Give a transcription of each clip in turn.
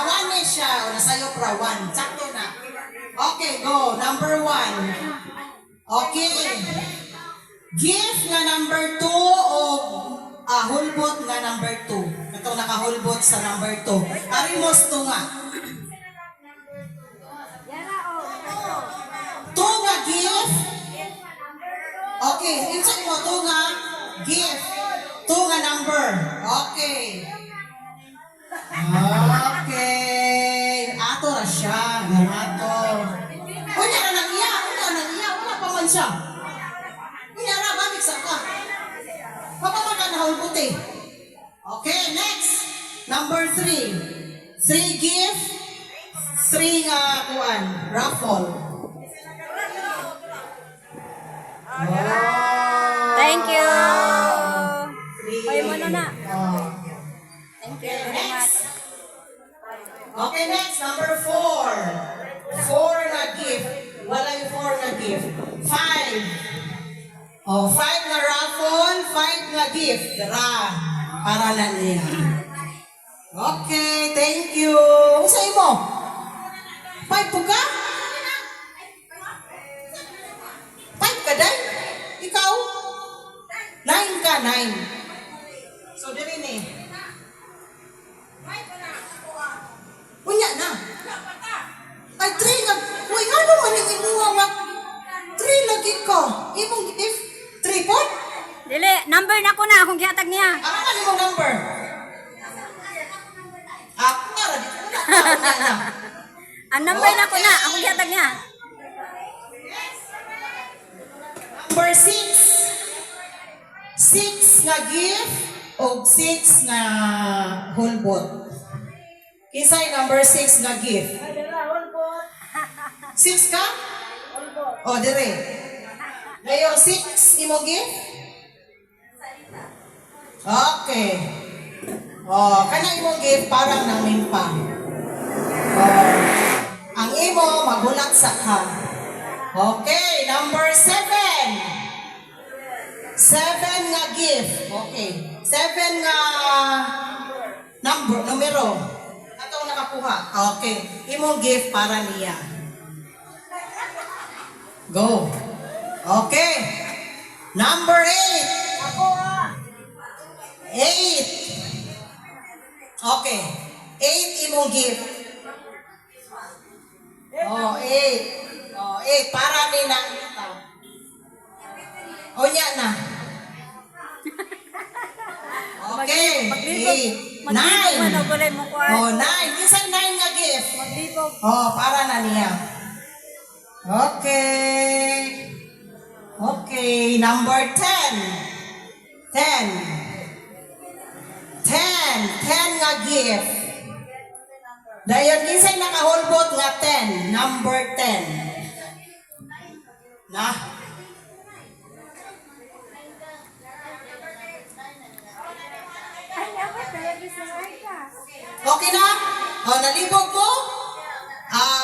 One na siya. O, nasayo pra. One. Sakto na. Okay, go. Number 1. Okay. Gift nga number 2 o hulbot nga number 2. Ito nakahulbot sa number 2. Arimos to nga. 2 nga gift. Okay. Insay mo 2 nga gift. 2 nga number. Okay. Okay. Ato na siya. Ato. Kunya na nang iya. Wala pa man siya. Kunya na, babik sa ka. Papamakan na hulbot eh. Okay, next. Number 3. 3 gift. 3 nga kuan. Raffle. Thank you. Three. Ay mo na. Oh. Thank you very much. Okay, next, number 4. 4 na gift. Wala yung 4 na gift. 5. Oh, 5 na raffle, 5 na gift. Tara, para na niya. Okay, thank you. Kung sa'yo mo? 5 po ka? 5 ka, Day? Ikaw? 9 ka, 9. So, dili ni. Unya na. Ay, 3 na. Uy, ano man yung imuha nga? 3 lagi ka. Imong if 3 po? Dili, number na ko na akong gihatag niya. Ano man imong number? Ako nga, di ko na. Unya na. Ang number na ko na akong gihatag niya. Number 6. 6 nga gift o 6 nga hulbot. Kisay number 6 nga gift. 6 ka? O, dire. Ngayon, 6 imo gift? Okay. O, kanang imo gift parang nanglimpa. O, ang imo magulat sa ka. Okay, number 7. 7 nga gift. Okay. 7 nga numero. Atong nakakuha. Okay. Imong gift para niya. Go. Okay. Number 8. 8. Okay. 8 imong gift. Oh, 8. Oh, 8 para ni nang o niya na. Okay. Maglibog 9. man og walay mo kuan. Oh, 9. Isang 9 nga gift. Maglibog. Oh, para na niya. Okay. Okay. Number 10. 10. 10. 10 nga gift. Dayon, isang nakahulbot nga 10. Number 10. Na? Okay na? O, nalibog mo?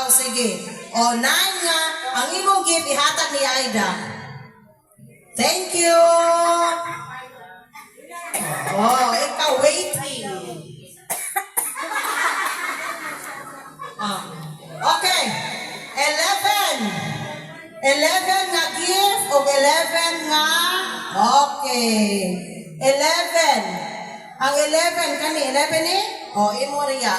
Sige. O, 9 nga. Ang imong gift, ihatag ni Aida. Thank you. Oh, ikaw, waiting. Okay. 11. 11 nga gift o 11 nga. Okay. 11. Ang 11 kani 11 ni? O imo riya.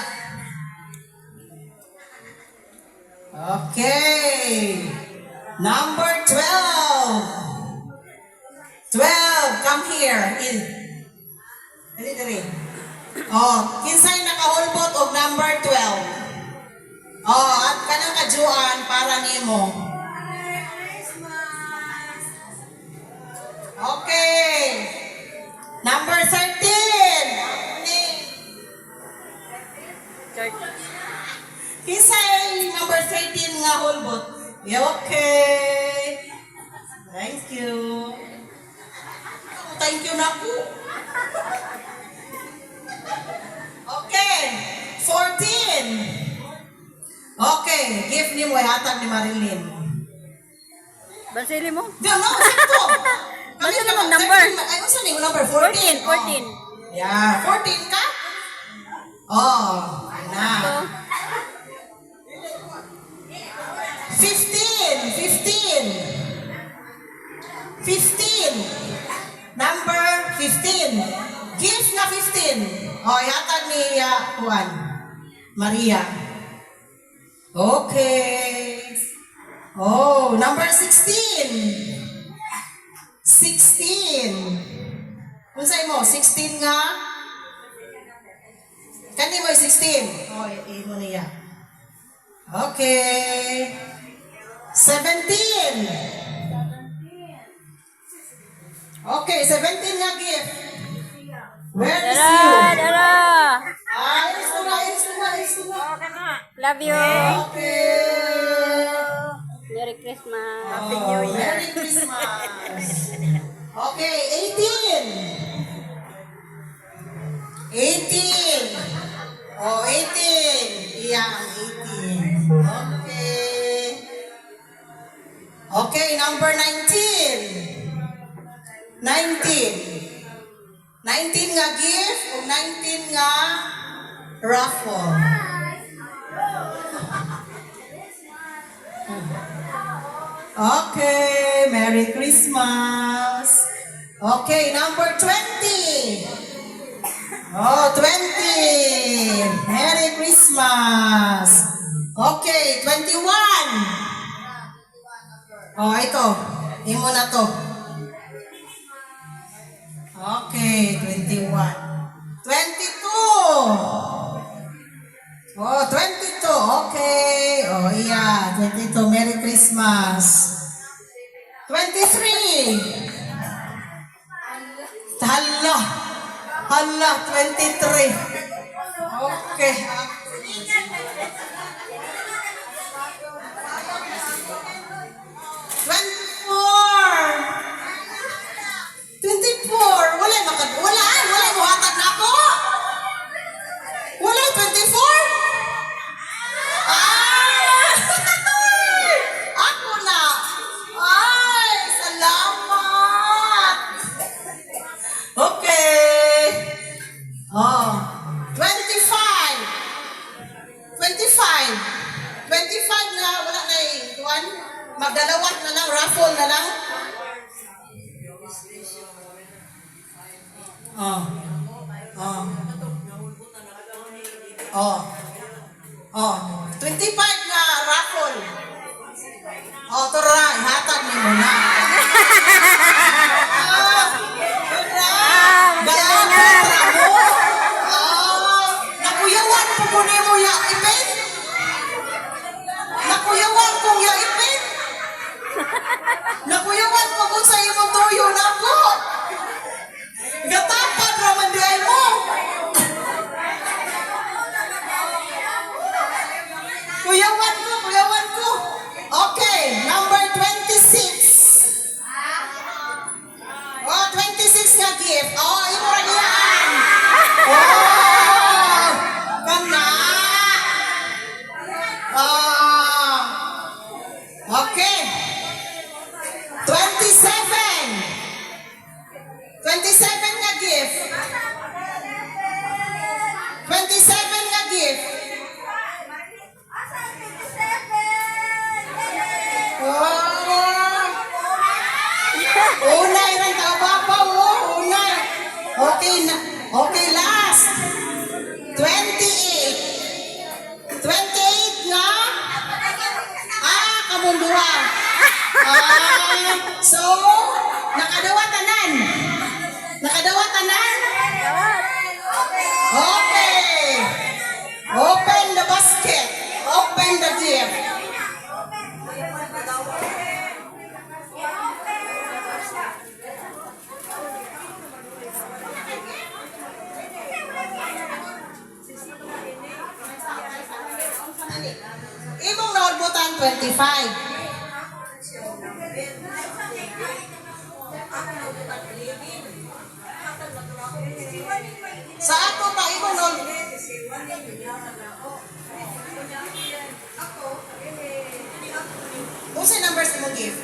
Okay. Number 12. 12, come here. Dali. Oh, kinsay nakahulbot og number 12. Oh, at kanang kajuan para nimo. Okay. Number 13. Kisay number 13 nga hulbot. Okay. Thank you. Thank you na po. Okay. 14. Okay. Gift ni mo hatag ni Marilyn. Bansili mo? Diyan na, sito. Bansili mo number. Ay, saan yung number? 14. 14. Yeah. 14 ka? Oh, na. 15. 15. Number 15. Gift na 15. Oh, yatag ni Juan. Maria. Okay. Oh, number 16. 16. Unsay mo? 16 nga? Kani mo 16? Oh, imo niya. Okay. 17. Okay, 17 nga gift. Where is you? Dara. Iris na. Love you. Okay. Merry Christmas. Happy New Year. Merry Christmas. Okay, 18. 18. Oh, 18. Iyang 18. Okay. Okay, number 19. 19. 19 nga gift o 19 nga raffle. Okay, Merry Christmas. Okay, number 20. Oh, 20. Merry Christmas. Okay, 21. Oh, ito. Imo na to. Okay, 21. 22. Oh, 22. Okay. Oh, yeah. 22. Merry Christmas. 23. Hala. Hala, 23. Okay. 24. Wala mo hatag na ako. Wala 24. Ah! Ako na. Ay, salamat. Okay. Oh, 25. 25. 25 na wala na eh. Tuwan, magdalawat na lang, raffle na lang. Oh. Oh. Oh. Oh. 25 na raffle. Oh, tara, ihatag ni mo na. Nakuyawan po ko ni mo ya ipin. Nakuyawan kong ya ipin. Nakuyawan po kung sa imong tuyo na po. Gatapan raman di ay mo. Kuyawan ko. Okay, number 26. Oh, 26 nga gift. Oh, imo ra yan. Oh, kana. Okay. 27. 27 nga gift. 27 nga gift. Unay lang kababaw, unay. Okay na. Okay, last. 28. 28 nga. Kamunduha. So, nakadawa tanan. Okay. Open the basket. Open the gift. Imong naulbutan 25. Sa ato pa imong naul. Unsay numbers imong gift?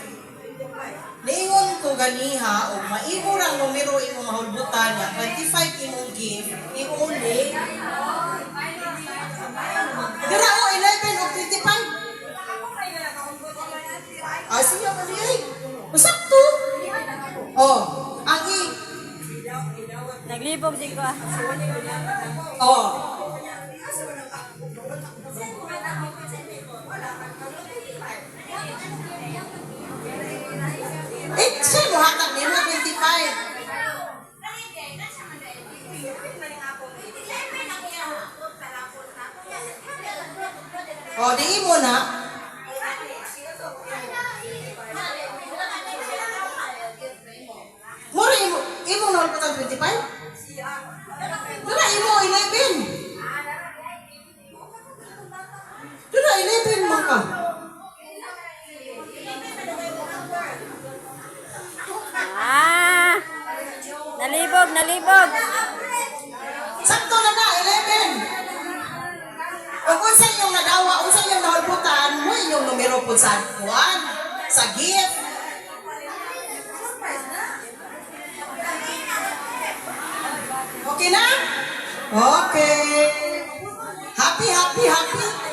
Niingon ko ganiha o maimo rang numero imong mahulbutan nga 25 imong gift. Only Naglibog din ko ah. Oh. Siya mo hatag niya mo 25. Oh, di mo na. Mura imo na ko tag 25? Dura imo 11. Dura 11 man ka. Ah! Nalibog, nalibog. Sakto na na 11. Kung unsa inyong nadawa, unsa inyong nahulputan, mo inyong numero po sa kuwan, sa gift. Okay na? Okay. Happy, happy, happy.